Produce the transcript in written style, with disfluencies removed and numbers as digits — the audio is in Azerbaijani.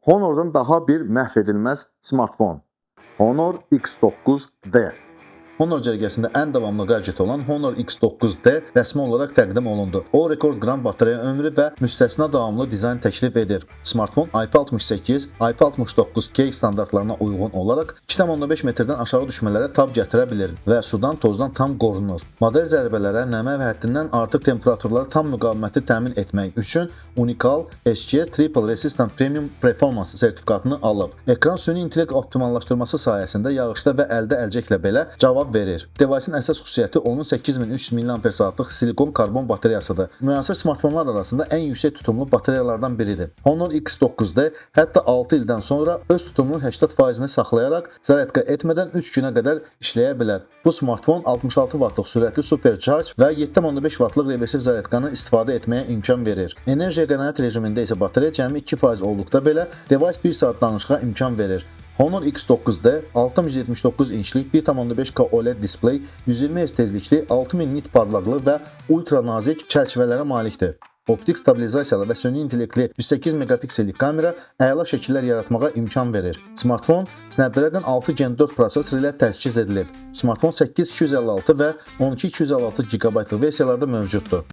Honor'dan daha bir məhv edilməz smartfon. Honor X9D. Honor cərgəsində ən davamlı gadjet olan Honor X9D rəsmi olaraq təqdim olundu. O, rekord qram batareya ömrü və müstəsna davamlı dizayn təklif edir. Smartfon IP68, IP69K standartlarına uyğun olaraq 2,5 metrdən aşağı düşmələrə tab gətirə bilir və sudan, tozdan tam qorunur. Model zərbələrə, nəmə və həddindən artıq temperaturlara tam müqaviməti təmin etmək üçün unikal SGS Triple Resistant Premium Performance sertifikatını alıb. Ekran süni intellekt optimallaşdırması sayəsində yağışda və əldə əlcəklə belə cavab verir. Device'in əsas xüsusiyyəti onun 8300 mAh-lıq silikon karbon bateriyasıdır. Müasir smartfonlar arasında ən yüksək tutumlu batareyalardan biridir. Honor X9D hətta 6 ildən sonra öz tutumunun 80%-ni saxlayaraq zaryadka etmədən 3 günə qədər işləyə bilər. Bu smartfon 66 W'lıq sürətli supercharge və 7,5 W'lıq reversiv zaryadkanı istifadə etməyə imkan verir. Enerjiya qənaət rejimində isə batareya cəmi 2% olduqda belə device 1 saat danışığa imkan verir. Honor X9D 679 inçlik 1,5K OLED displey, 120 Hz tezlikli, 6000 nit parlaqlığı və ultra nazik çərçivələrə malikdir. Optik stabilizasiyalı və süni intellektli 108 megapiksellik kamera əla şəkillər yaratmağa imkan verir. Smartfon Snapdragon 6 Gen 4 prosesor ilə təchiz edilib. Smartfon 8256 və 12256 GB versiyalarda mövcuddur.